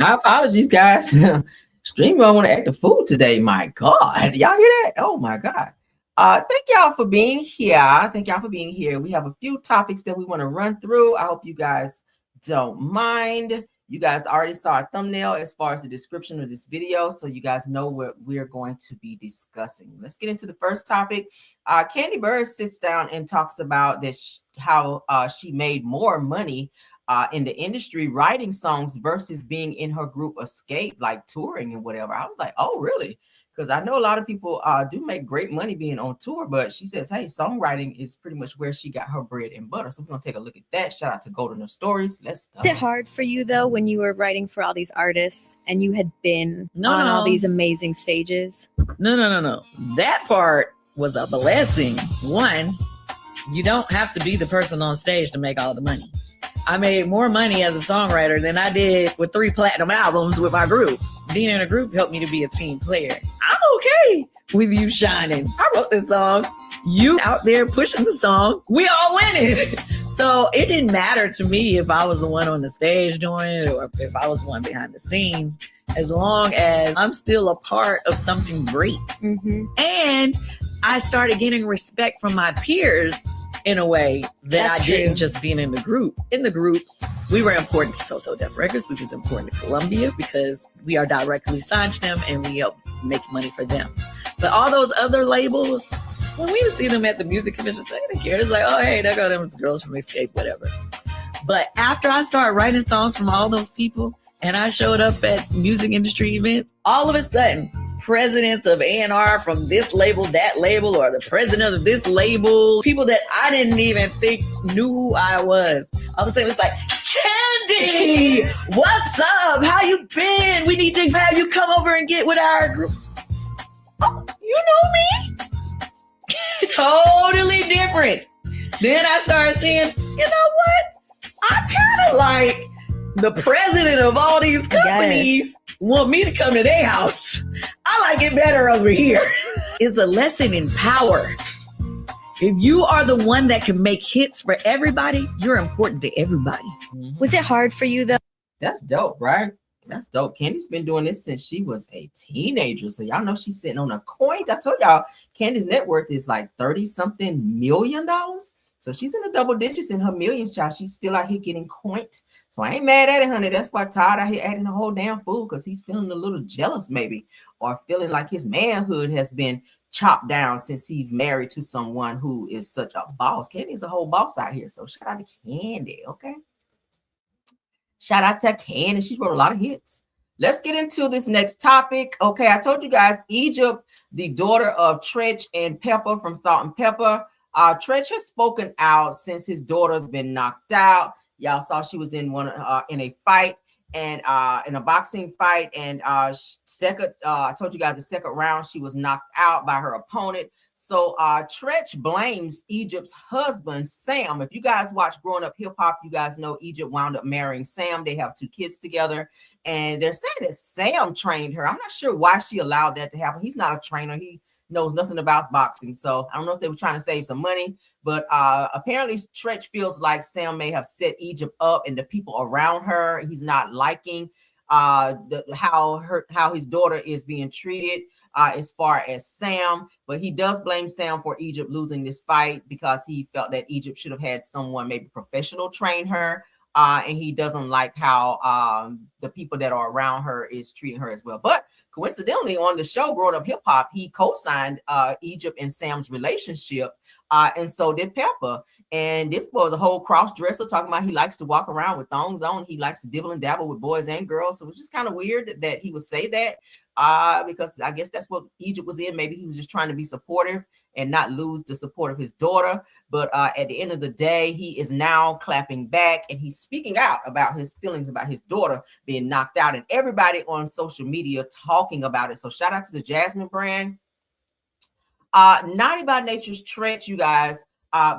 My apologies, guys. Streamer, I want to act the fool today. My God. Y'all hear that? Oh my God. Thank y'all for being here. Thank y'all for being here. We have a few topics that we want to run through. I hope you guys don't mind. You guys already saw a thumbnail as far as the description of this video, so you guys know what we're going to be discussing. Let's get into the first topic. Kandi Burruss sits down and talks about this, how she made more money in the industry writing songs versus being in her group Escape, like touring and whatever. I was like, oh, really? Because I know a lot of people do make great money being on tour, but she says, hey, songwriting is pretty much where she got her bread and butter. So we're going to take a look at that. Shout out to Golden Stories. Let's go. Was it hard for you, though, when you were writing for all these artists and you had been on all these amazing stages? No. That part was a blessing. One, you don't have to be the person on stage to make all the money. I made more money as a songwriter than I did with 3 platinum albums with my group. Being in a group helped me to be a team player. I'm okay with you shining. I wrote this song. You out there pushing the song. We all winning. So it didn't matter to me if I was the one on the stage doing it or if I was the one behind the scenes, as long as I'm still a part of something great. Mm-hmm. And I started getting respect from my peers in a way that I didn't just being in the group. In the group, we were important to So Def Records, which was important to Columbia because we are directly signed to them and we help make money for them. But all those other labels, when we would see them at the music convention, they didn't care. It's like, oh, hey, there go them girls from Escape, whatever. But after I started writing songs from all those people and I showed up at music industry events, all of a sudden, presidents of A&R from this label, that label, or the president of this label, people that I didn't even think knew who I was. All of a sudden, it's like, Kandi, what's up? How you been? We need to have you come over and get with our group. Oh, you know me? Totally different. Then I started saying, you know what? I'm kind of like the president of all these companies want me to come to their house. I like it better over here. It's a lesson in power. If you are the one that can make hits for everybody, you're important to everybody. Mm-hmm. Was it hard for you, though? That's dope, right? That's dope. Kandi's been doing this since she was a teenager. So y'all know she's sitting on a coin. I told y'all Kandi's net worth is like $30-something million. So she's in the double digits in her millions, child. She's still out here getting coined. So I ain't mad at it, honey. That's why Todd out here acting a whole damn fool, because he's feeling a little jealous maybe, or feeling like his manhood has been chopped down since he's married to someone who is such a boss. Kandi is a whole boss out here. So shout out to Kandi, okay? Shout out to Kandi. She wrote a lot of hits. Let's get into this next topic. Okay, I told you guys, Egypt, the daughter of Treach and Pepper from Salt and Pepper. Treach has spoken out since his daughter's been knocked out. Y'all saw she was in a fight, and in a boxing fight, and I told you guys the second round she was knocked out by her opponent. So Treach blames Egypt's husband Sam. If you guys watch Growing Up Hip Hop, you guys know Egypt wound up marrying Sam. They have 2 kids together, and they're saying that Sam trained her. I'm not sure why she allowed that to happen. He's not a trainer. He knows nothing about boxing. So I don't know if they were trying to save some money, but apparently Treach feels like Sam may have set Egypt up, and the people around her, he's not liking how his daughter is being treated as far as Sam. But he does blame Sam for Egypt losing this fight because he felt that Egypt should have had someone maybe professional train her. And he doesn't like how the people that are around her is treating her as well. But coincidentally, on the show Growing Up Hip Hop, he co-signed Egypt and Sam's relationship, and so did Pepper. And this was a whole cross-dresser talking about he likes to walk around with thongs on. He likes to dibble and dabble with boys and girls. So it was just kind of weird that he would say that, because I guess that's what Egypt was in. Maybe he was just trying to be supportive and not lose the support of his daughter. But at the end of the day, he is now clapping back, and he's speaking out about his feelings about his daughter being knocked out, and everybody on social media talking about it. So shout out to the Jasmine brand. Naughty by Nature's Treach, you guys,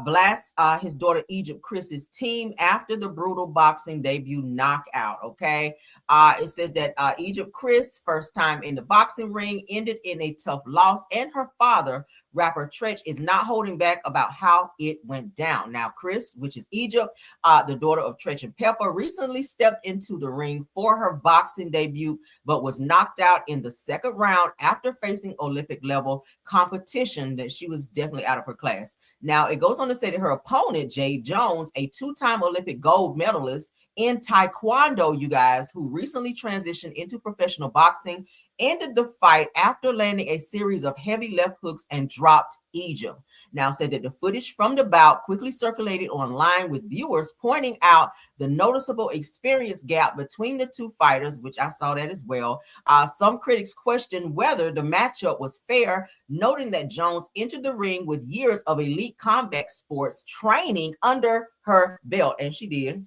blasts his daughter Egypt Chris's team after the brutal boxing debut knockout. Okay. It says that Egypt Chris, first time in the boxing ring, ended in a tough loss, and her father, rapper Treach, is not holding back about how it went down. Now, Chris, which is Egypt, the daughter of Treach and Pepper, recently stepped into the ring for her boxing debut, but was knocked out in the second round after facing Olympic level competition. That she was definitely out of her class. Now, it goes on to say that her opponent, Jade Jones, a two-time Olympic gold medalist in Taekwondo, you guys, who recently transitioned into professional boxing, ended the fight after landing a series of heavy left hooks and dropped Egypt. Now, said that the footage from the bout quickly circulated online, with viewers pointing out the noticeable experience gap between the two fighters, which I saw that as well. Some critics questioned whether the matchup was fair, noting that Jones entered the ring with years of elite combat sports training under her belt, and she did.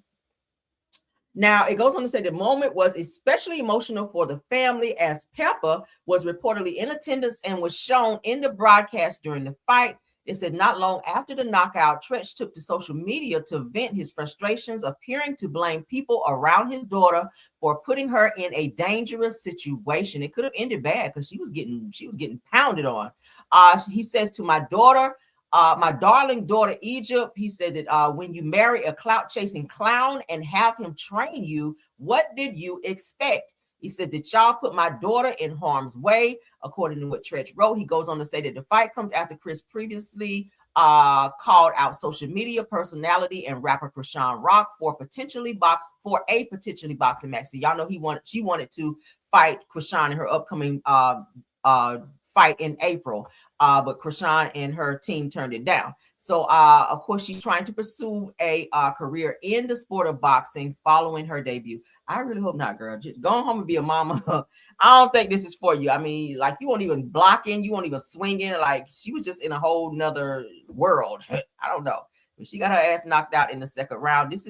Now, it goes on to say the moment was especially emotional for the family, as Pepper was reportedly in attendance and was shown in the broadcast during the fight. It said not long after the knockout, Treach took to social media to vent his frustrations, appearing to blame people around his daughter for putting her in a dangerous situation. It could have ended bad because she was getting pounded on. He says, to my daughter, my darling daughter Egypt, he said that when you marry a clout-chasing clown and have him train you, what did you expect? He said that y'all put my daughter in harm's way, according to what Treach wrote. He goes on to say that the fight comes after Chris previously called out social media personality and rapper Krishan Rock for a potentially boxing match. So y'all know she wanted to fight Krishan in her upcoming fight in April. But Krishan and her team turned it down. So, of course, she's trying to pursue a career in the sport of boxing following her debut. I really hope not, girl. Just go home and be a mama. I don't think this is for you. I mean, like, you won't even block in, you won't even swing in. Like, she was just in a whole nother world. I don't know. But she got her ass knocked out in the second round. This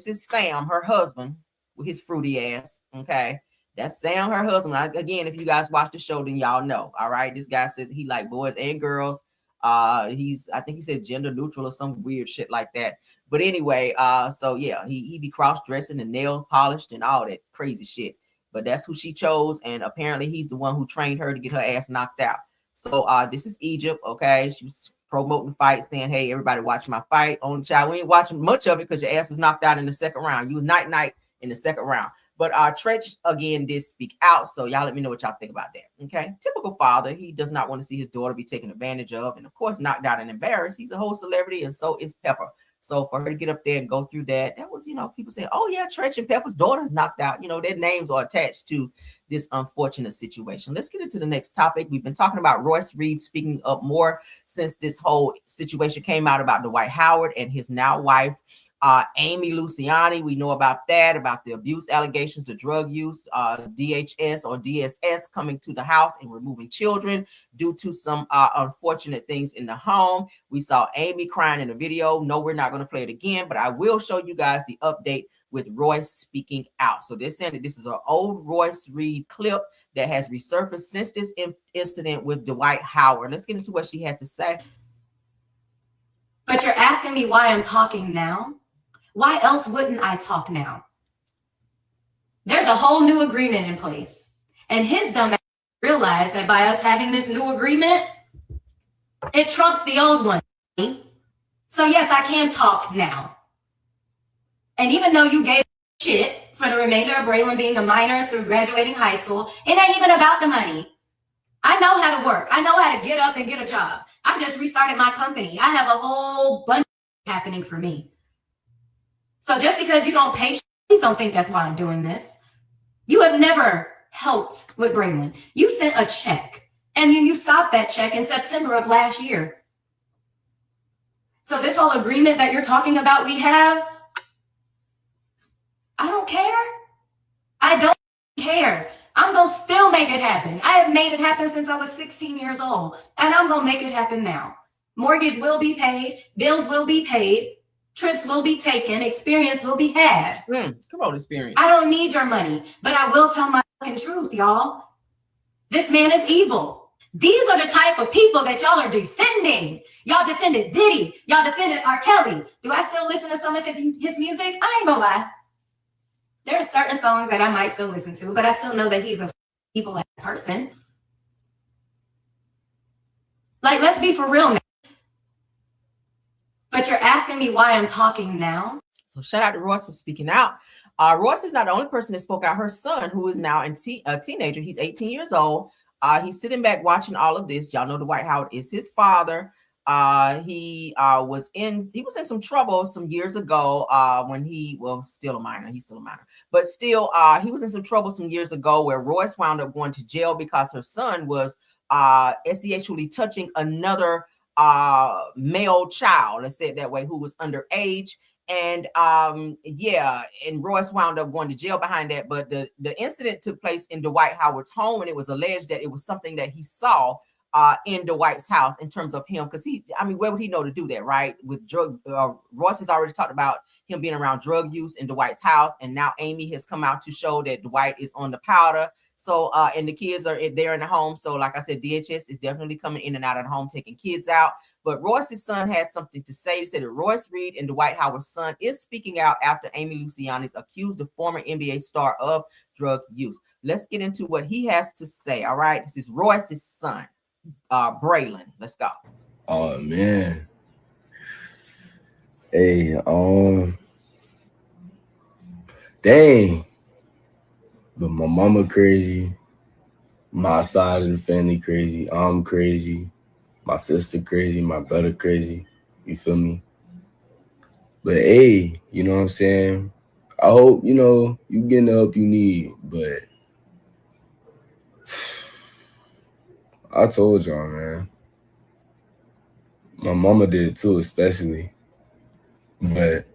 is Sam, her husband, with his fruity ass. Okay. That's Sam, her husband. Again, if you guys watch the show, then y'all know. All right. This guy says he like boys and girls. I think he said gender neutral or some weird shit like that. But anyway, so yeah, he be cross-dressing and nail polished and all that crazy shit. But that's who she chose, and apparently he's the one who trained her to get her ass knocked out. So this is Egypt, okay? She was promoting the fight, saying, hey, everybody watch my fight. Only child, we ain't watching much of it because your ass was knocked out in the second round. You was night in the second round. But Treach, again, did speak out. So y'all let me know what y'all think about that. Okay. Typical father. He does not want to see his daughter be taken advantage of. And of course, knocked out and embarrassed. He's a whole celebrity. And so is Pepper. So for her to get up there and go through that was, people say, oh yeah, Treach and Pepper's daughter is knocked out. Their names are attached to this unfortunate situation. Let's get into the next topic. We've been talking about Royce Reed speaking up more since this whole situation came out about Dwight Howard and his now wife, Amy Luciani. We know about that, about the abuse allegations, the drug use, DHS or DSS coming to the house and removing children due to some unfortunate things in the home. We saw Amy crying in the video. No, we're not going to play it again, but I will show you guys the update with Royce speaking out. So they're saying that this is an old Royce Reed clip that has resurfaced since this incident with Dwight Howard. Let's get into what she had to say. But you're asking me why I'm talking now? Why else wouldn't I talk now? There's a whole new agreement in place. And his dumb ass realized that by us having this new agreement, it trumps the old one. So yes, I can talk now. And even though you gave shit for the remainder of Braylon being a minor through graduating high school, it ain't even about the money. I know how to work. I know how to get up and get a job. I just restarted my company. I have a whole bunch of happening for me. So just because you don't pay, please don't think that's why I'm doing this. You have never helped with Braylon. You sent a check and you stopped that check in September of last year. So this whole agreement that you're talking about we have, I don't care. I don't care. I'm going to still make it happen. I have made it happen since I was 16 years old, and I'm going to make it happen now. Mortgage will be paid. Bills will be paid. Trips will be taken. Experience will be had. Come on, experience. I don't need your money, but I will tell my fucking truth, y'all. This man is evil. These are the type of people that y'all are defending. Y'all defended Diddy. Y'all defended R. Kelly. Do I still listen to some of his music? I ain't gonna lie. There are certain songs that I might still listen to, but I still know that he's a evil ass person. Like, let's be for real now. But you're asking me why I'm talking now? So shout out to Royce for speaking out. Royce is not the only person that spoke out. Her son, who is now a teenager, he's 18 years old. He's sitting back watching all of this. Y'all know Dwight Howard is his father. He was in some trouble some years ago when still a minor. He's still a minor, but still he was in some trouble some years ago where Royce wound up going to jail because her son was sexually touching another male child, let's say it that way, who was underage. And and Royce wound up going to jail behind that. But the incident took place in Dwight Howard's home, and it was alleged that it was something that he saw in Dwight's house in terms of him, because where would he know to do that, right? With drug, Royce has already talked about him being around drug use in Dwight's house, and now Amy has come out to show that Dwight is on the powder. So and the kids are there in the home. So like I said, DHS is definitely coming in and out of the home, taking kids out. But Royce's son had something to say. He said that Royce Reed and Dwight Howard's son is speaking out after Amy Luciani's accused the former NBA star of drug use. Let's get into what he has to say. All right, this is Royce's son, Braylon. Let's go. Oh man. Hey, dang. But my mama crazy. My side of the family crazy. I'm crazy. My sister crazy. My brother crazy. You feel me? But hey, you know what I'm saying? I hope, you getting the help you need. But I told y'all, man. My mama did too, especially. But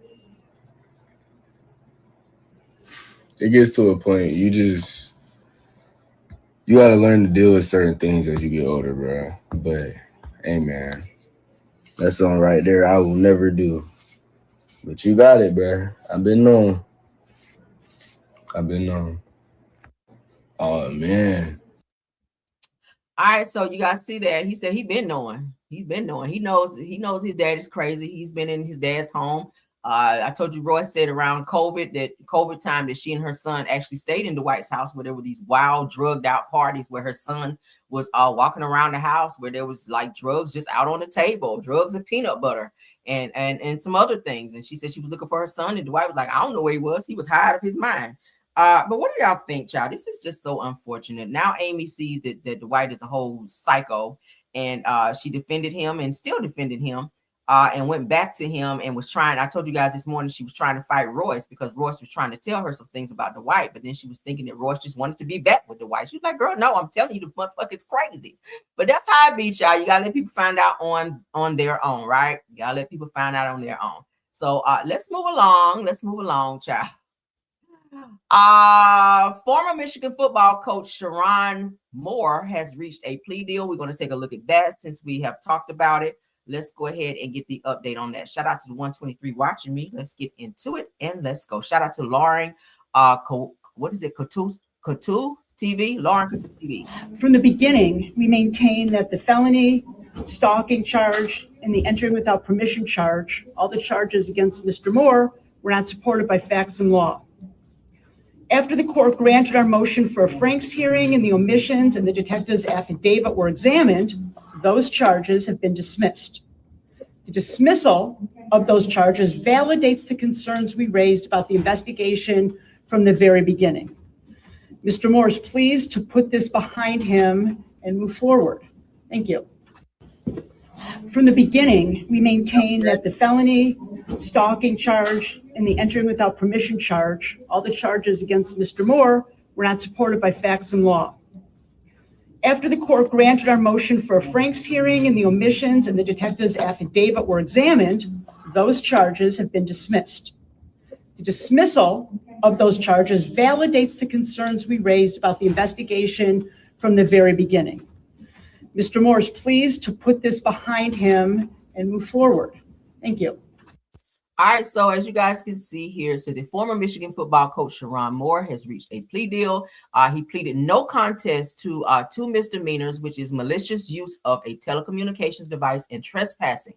it gets to a point you gotta learn to deal with certain things as you get older, bro. But hey, man, that song right there, I will never do. But you got it, bro. I've been known. Oh man. All right, so you guys see that he said he's been knowing. He knows his dad is crazy. He's been in his dad's home. I told you Royce said around COVID time that she and her son actually stayed in Dwight's house, where there were these wild drugged out parties where her son was walking around the house, where there was like drugs just out on the table, drugs and peanut butter and some other things. And she said she was looking for her son, and Dwight was like, I don't know where he was. He was high out of his mind. But what do y'all think, child? This is just so unfortunate. Now Amy sees that Dwight is a whole psycho, and she defended him and still defended him. And went back to him and was trying. I told you guys this morning she was trying to fight Royce because Royce was trying to tell her some things about Dwight, but then she was thinking that Royce just wanted to be back with Dwight. She was like, girl, no, I'm telling you, the motherfucker's crazy. But that's how it be, y'all. You gotta let people find out on their own, right? You gotta let people find out on their own. So let's move along, child. Former Michigan football coach Sherrone Moore has reached a plea deal. We're going to take a look at that since we have talked about it. Let's go ahead and get the update on that. Shout out to the 123 watching me. Let's get into it and let's go. Shout out to Lauren. What is it? Coutu TV? Lauren Coutu TV. From the beginning, we maintain that the felony stalking charge and the entering without permission charge, all the charges against Mr. Moore, were not supported by facts and law. After the court granted our motion for a Franks hearing and the omissions and the detective's affidavit were examined, those charges have been dismissed. The dismissal of those charges validates the concerns we raised about the investigation from the very beginning. Mr. Moore is pleased to put this behind him and move forward. Thank you. From the beginning, we maintain that the felony stalking charge and the entering without permission charge, all the charges against Mr. Moore, were not supported by facts and law. After the court granted our motion for a Franks hearing and the omissions and the detective's affidavit were examined, those charges have been dismissed. The dismissal of those charges validates the concerns we raised about the investigation from the very beginning. Mr. Moore is pleased to put this behind him and move forward. Thank you. All right, so as you guys can see here, so the former Michigan football coach Sherrone Moore has reached a plea deal. He pleaded no contest to two misdemeanors, which is malicious use of a telecommunications device and trespassing.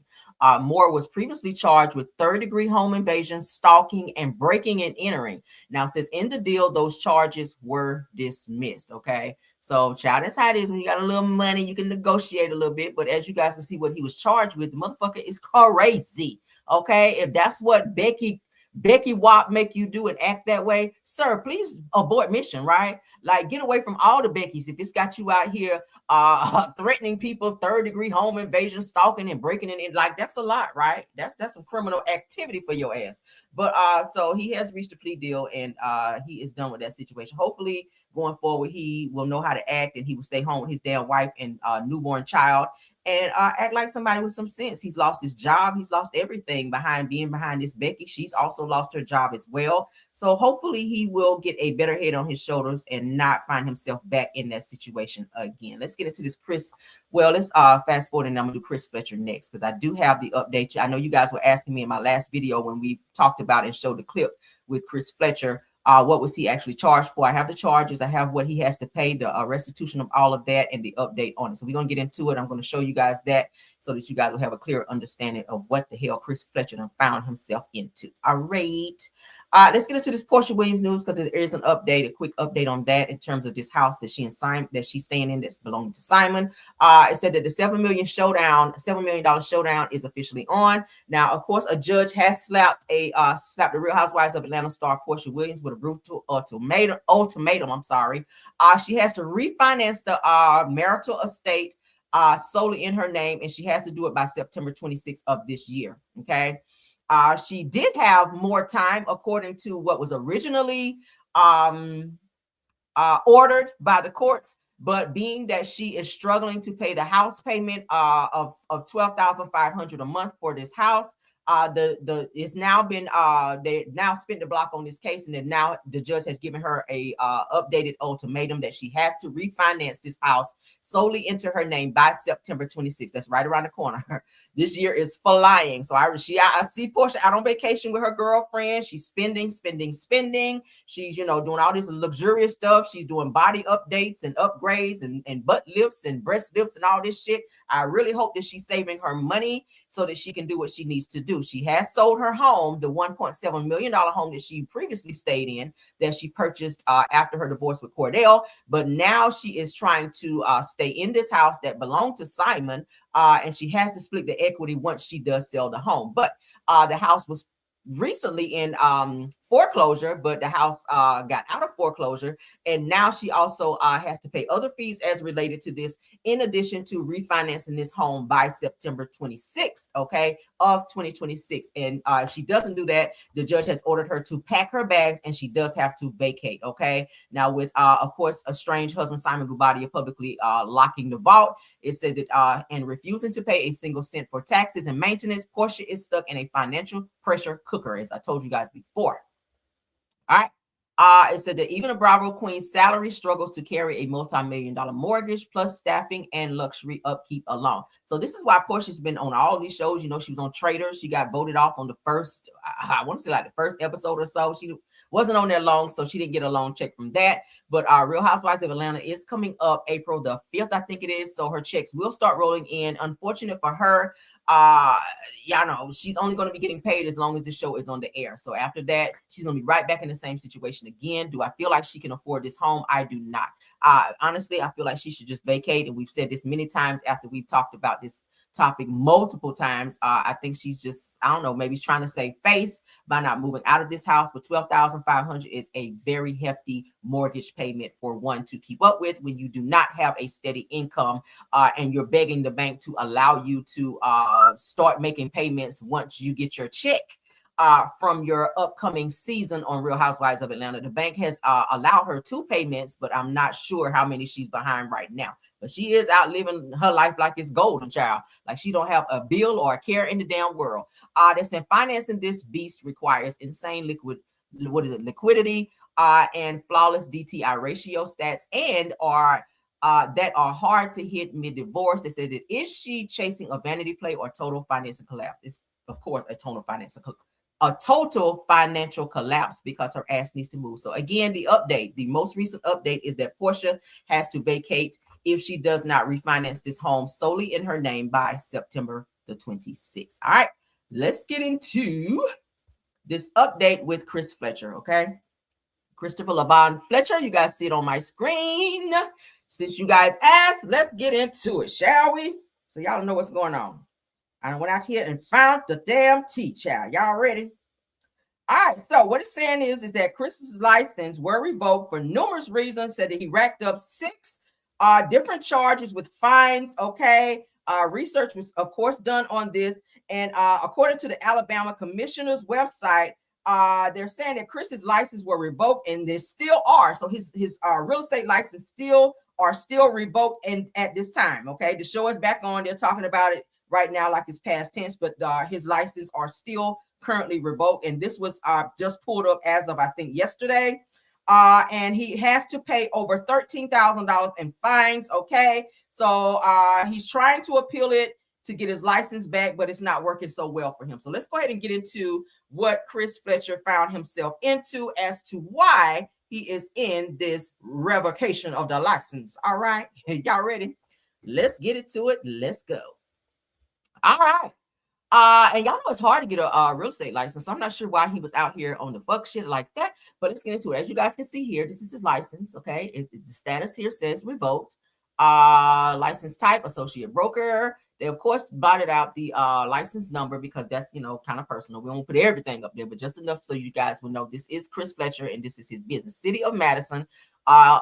Moore was previously charged with third-degree home invasion, stalking, and breaking and entering. Now, says in the deal, those charges were dismissed. Okay, so child, that's how it is when you got a little money, you can negotiate a little bit. But as you guys can see, what he was charged with, the motherfucker is crazy. Okay, if that's what Becky Wap make you do and act that way, sir, please abort mission, right? Like, get away from all the Beckys. If it's got you out here threatening people, third-degree home invasion, stalking and breaking in, like, that's a lot, right? That's some criminal activity for your ass. But so he has reached a plea deal, and he is done with that situation. Hopefully, going forward, he will know how to act, and he will stay home with his damn wife and newborn child, and act like somebody with some sense. He's lost his job. He's lost everything being behind this Becky. She's also lost her job as well. So hopefully he will get a better head on his shoulders and not find himself back in that situation again. Let's get into this Chris. Well, let's fast forward, and I'm gonna do Chris Fletcher next, because I do have the update. I know you guys were asking me in my last video when we talked about and showed the clip with Chris Fletcher. What was he actually charged for? I have the charges. I have what he has to pay, the restitution of all of that, and the update on it. So we're going to get into it. I'm going to show you guys that so that you guys will have a clear understanding of what the hell Chris Fletcher found himself into. All right. Let's get into this Porsha Williams news, because there is an update, a quick update on that in terms of this house that she's staying in that's belonging to Simon. It said that the $7 million showdown is officially on. Now, of course, a judge has slapped the Real Housewives of Atlanta star Porsha Williams with a brutal ultimatum. I'm sorry. She has to refinance the marital estate solely in her name, and she has to do it by September 26th of this year. Okay. She did have more time, according to what was originally ordered by the courts. But being that she is struggling to pay the house payment of $12,500 a month for this house, it's now been they now spent the block on this case, and then now the judge has given her a updated ultimatum that she has to refinance this house solely into her name by September 26th. That's right around the corner. This year is flying. So I see Porsha out on vacation with her girlfriend. She's spending. She's, doing all this luxurious stuff. She's doing body updates and upgrades and butt lifts and breast lifts and all this shit. I really hope that she's saving her money so that she can do what she needs to do. She has sold her home, the $1.7 million home that she previously stayed in, that she purchased after her divorce with Cordell. But now she is trying to stay in this house that belonged to Simon, and she has to split the equity once she does sell the home. But the house was recently in foreclosure, but the house got out of foreclosure, and now she also has to pay other fees as related to this, in addition to refinancing this home by September 26th, okay, of 2026. And if she doesn't do that, the judge has ordered her to pack her bags, and she does have to vacate. Okay, now with of course estranged husband Simon Gubadia publicly locking the vault, it said that and refusing to pay a single cent for taxes and maintenance, Porsha is stuck in a financial pressure cooker, as I told you guys before. All right. It said that even a Bravo Queen's salary struggles to carry a multi-million-dollar mortgage, plus staffing and luxury upkeep alone. So this is why Porsha's been on all of these shows. She was on Traitors. She got voted off on the first, I want to say like the first episode or so. She wasn't on there long, so she didn't get a long check from that. But Real Housewives of Atlanta is coming up April the 5th, I think it is. So her checks will start rolling in. Unfortunate for her, she's only going to be getting paid as long as the show is on the air. So after that, she's going to be right back in the same situation again. Do I feel like she can afford this home? I do not. Honestly, I feel like she should just vacate. And we've said this many times after we've talked about this topic multiple times. I think she's just, I don't know, maybe she's trying to save face by not moving out of this house. But $12,500 is a very hefty mortgage payment for one to keep up with when you do not have a steady income, and you're begging the bank to allow you to start making payments once you get your check from your upcoming season on Real Housewives of Atlanta. The bank has allowed her 2 payments, but I'm not sure how many she's behind right now. But she is out living her life like it's golden, child. Like she don't have a bill or a care in the damn world. They said financing this beast requires insane liquidity and flawless DTI ratio stats, and that are hard to hit mid-divorce. They said that is she chasing a vanity play or total financial collapse? It's of course a total financial a total financial collapse because her ass needs to move. So again, the most recent update is that Porsha has to vacate if she does not refinance this home solely in her name by September the 26th. All right, let's get into this update with Chris Fletcher, okay? Christopher LaVon Fletcher, you guys see it on my screen. Since you guys asked, let's get into it, shall we? So y'all know what's going on. I went out here and found the damn tea, child. Y'all ready? All right, so what it's saying is that Chris's license were revoked for numerous reasons. Said that he racked up 6 different charges with fines, okay? Research was, of course, done on this. And according to the Alabama Commissioner's website, they're saying that Chris's license were revoked, and they still are. So his real estate license still revoked and at this time, okay? The show is back on. They're talking about it right now like it's past tense, but his license are still currently revoked, and this was just pulled up as of, I think, yesterday. And he has to pay over $13,000 in fines, okay? So he's trying to appeal it to get his license back, but it's not working so well for him. So let's go ahead and get into what Chris Fletcher found himself into as to why he is in this revocation of the license. All right, y'all ready? Let's get into it. Let's go. All right. And y'all know it's hard to get a real estate license. So I'm not sure why he was out here on the fuck shit like that, but let's get into it. As you guys can see here, this is his license, okay? The status here says revoked. License type, associate broker. They, of course, blotted out the license number because that's, kind of personal. We won't put everything up there, but just enough so you guys will know this is Chris Fletcher and this is his business. City of Madison,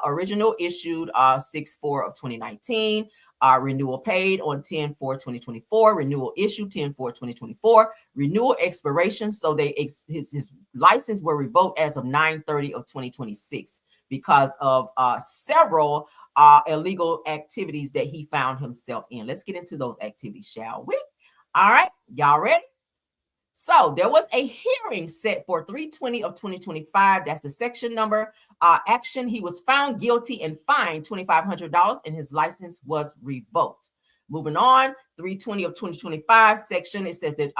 original issued 6/4 of 2019. Renewal paid on 10/4/2024. Renewal issued 10/4/2024. Renewal expiration. So his license were revoked as of 9/30 of 2026 because of several illegal activities that he found himself in. Let's get into those activities, shall we? All right, y'all ready? So there was a hearing set for 3/20 of 2025. That's the section number. Action. He was found guilty and fined $2,500, and his license was revoked. Moving on, 3/20 of 2025 section. It says that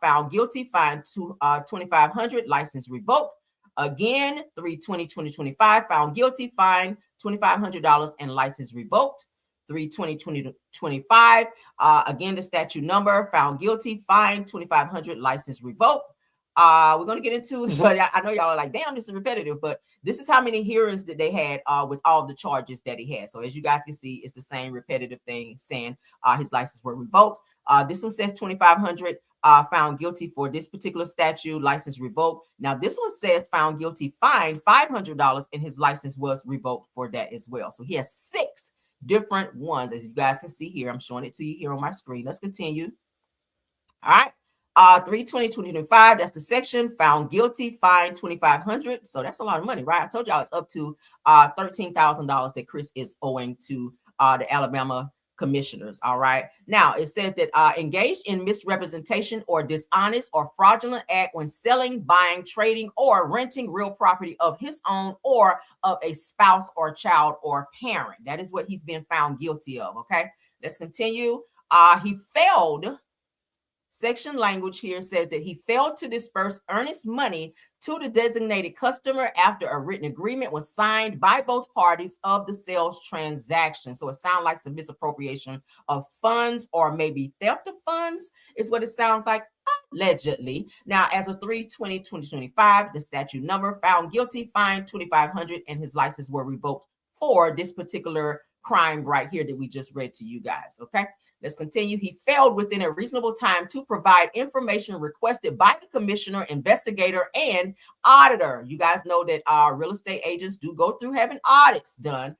found guilty, fined $2,500, license revoked. Again, 3/20/2025 found guilty, fined $2,500, and license revoked. 3/20/2025. Again, the statute number, found guilty, fined $2,500, license revoked. We're going to get into, but I know y'all are like, damn, this is repetitive, but this is how many hearings that they had with all the charges that he had. So as you guys can see, it's the same repetitive thing saying his license were revoked. This one says $2,500, found guilty for this particular statute, license revoked. Now this one says found guilty, fined $500, and his license was revoked for that as well. So he has 6 different ones, as you guys can see here. I'm showing it to you here on my screen. Let's continue. All right. 3/20/2025, that's the section. Found guilty, fined $2,500. So that's a lot of money, right? I told y'all it's up to $13,000 that Chris is owing to the Alabama commissioners. All right. Now it says that engaged in misrepresentation or dishonest or fraudulent act when selling, buying, trading, or renting real property of his own or of a spouse or child or parent. That is what he's been found guilty of. Okay. Let's continue. He failed. Section language here says that he failed to disperse earnest money to the designated customer after a written agreement was signed by both parties of the sales transaction. So it sounds like some misappropriation of funds or maybe theft of funds is what it sounds like, allegedly. Now, as of 3/20/2025, the statute number, found guilty, fined $2,500, and his license were revoked for this particular crime right here that we just read to you guys. Okay. Let's continue. He failed within a reasonable time to provide information requested by the commissioner, investigator, and auditor. You guys know that real estate agents do go through having audits done,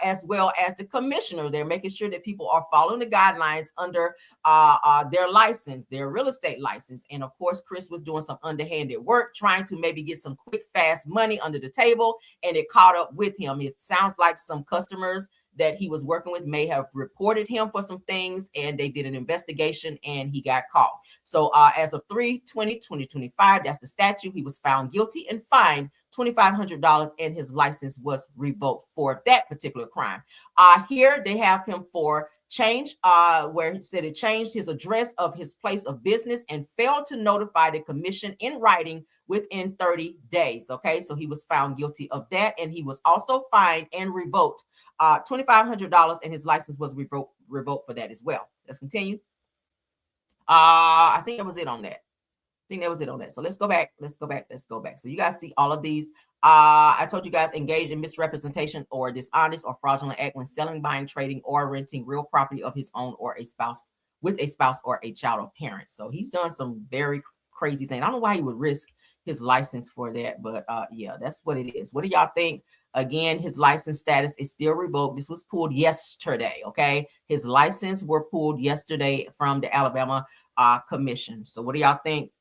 as well as the commissioner. They're making sure that people are following the guidelines under their license, their real estate license. And of course, Chris was doing some underhanded work, trying to maybe get some quick, fast money under the table, and it caught up with him. It sounds like some customers that he was working with may have reported him for some things, and they did an investigation and he got caught. So as of 3/20/2025, that's the statute, he was found guilty and fined $2,500, and his license was revoked for that particular crime. Here they have him for change, where he said it changed his address of his place of business and failed to notify the commission in writing within 30 days. Okay, so he was found guilty of that, and he was also fined and revoked $2,500, and his license was revoked for that as well. Let's continue. I think that was it on that. So let's go back. So you guys see all of these. I told you guys engaged in misrepresentation or dishonest or fraudulent act when selling, buying, trading, or renting real property of his own or a spouse with a spouse or a child or parent. So he's done some very crazy things. I don't know why he would risk his license for that, but yeah, that's what it is. What do y'all think? Again, his license status is still revoked. This was pulled yesterday. Okay, his license were pulled yesterday from the Alabama commission. So what do y'all think?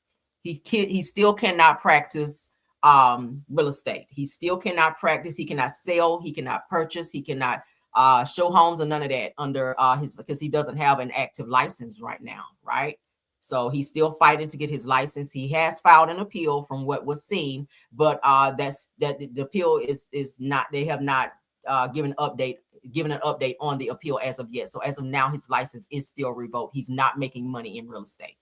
He still cannot practice real estate. He still cannot practice. He cannot sell. He cannot purchase. He cannot show homes or none of that under because he doesn't have an active license right now, right? So he's still fighting to get his license. He has filed an appeal from what was seen, but the appeal is not. They have not given an update on the appeal as of yet. So as of now, his license is still revoked. He's not making money in real estate.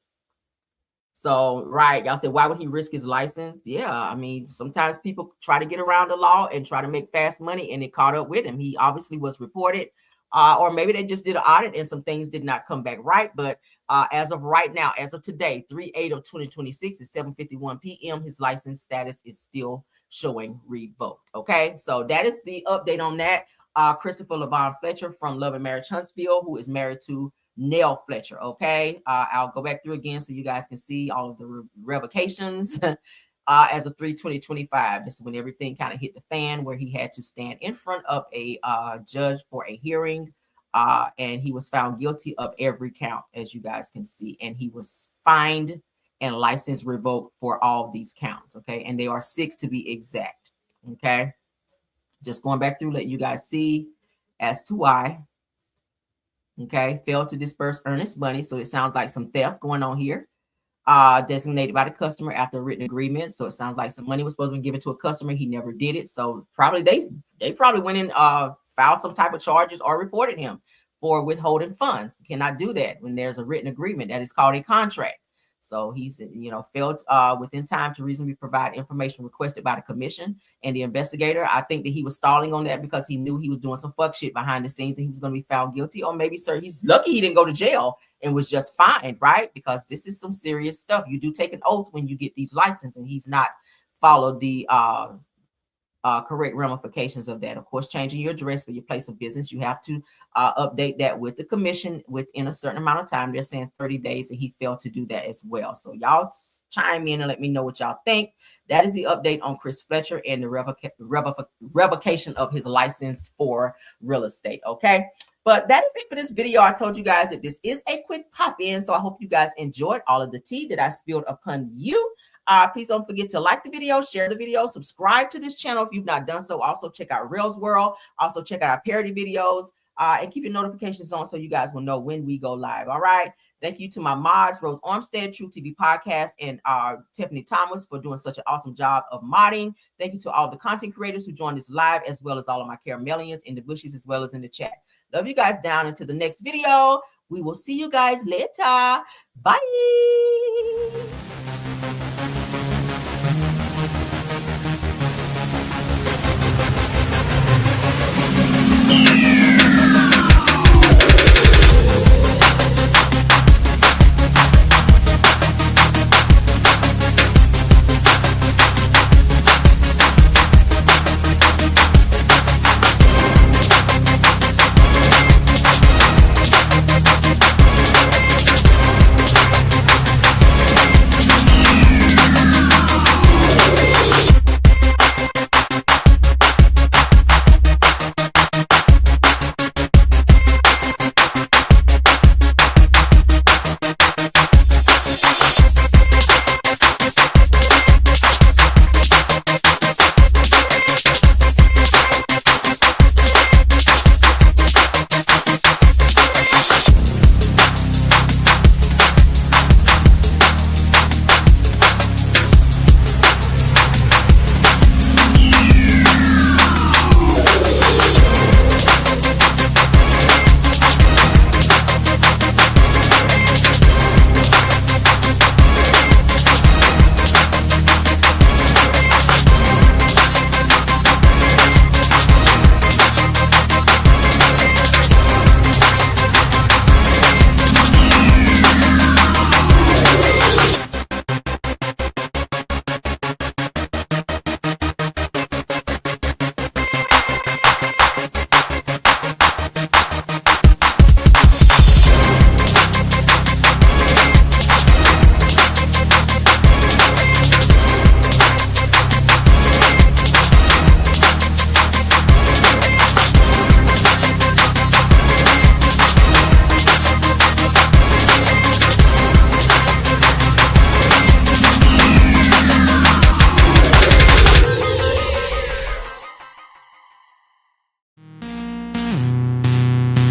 So, right, y'all said, why would he risk his license? Yeah, I mean, sometimes people try to get around the law and try to make fast money, and it caught up with him. He obviously was reported, or maybe they just did an audit and some things did not come back right. But as of right now, as of today, 3/8/2026 at 7:51 p.m., his license status is still showing revoked. Okay, so that is the update on that. Christopher LaVon Fletcher from Love and Marriage Huntsville, who is married to Nell Fletcher. Okay, I'll go back through again so you guys can see all of the revocations as of 3/20/25. This is when everything kind of hit the fan, where he had to stand in front of a judge for a hearing, and he was found guilty of every count, as you guys can see, and he was fined and license revoked for all these counts. Okay, and they are 6 to be exact. Okay, just going back through, let you guys see as to why. Okay, failed to disperse earnest money. So it sounds like some theft going on here. Designated by the customer after a written agreement. So it sounds like some money was supposed to be given to a customer. He never did it. So probably they probably went in, filed some type of charges or reported him for withholding funds. You cannot do that when there's a written agreement. That is called a contract. So he's, failed within time to reasonably provide information requested by the commission and the investigator. I think that he was stalling on that because he knew he was doing some fuck shit behind the scenes and he was going to be found guilty. Or maybe, sir, he's lucky he didn't go to jail and was just fined, right? Because this is some serious stuff. You do take an oath when you get these licenses, and he's not followed the correct ramifications of that. Of course, changing your address for your place of business, you have to update that with the commission within a certain amount of time. They're saying 30 days, and he failed to do that as well. So y'all chime in and let me know what y'all think. That is the update on Chris Fletcher and the revocation of his license for real estate. Okay, but that is it for this video. I told you guys that this is a quick pop in, so I hope you guys enjoyed all of the tea that I spilled upon you. Please don't forget to like the video, share the video, subscribe to this channel if you've not done so. Also check out Rails World. Also check out our parody videos, and keep your notifications on so you guys will know when we go live. All right. Thank you to my mods, Rose Armstead, True TV Podcast, and Tiffany Thomas for doing such an awesome job of modding. Thank you to all the content creators who joined us live, as well as all of my Caramelians in the bushes, as well as in the chat. Love you guys down into the next video. We will see you guys later. Bye.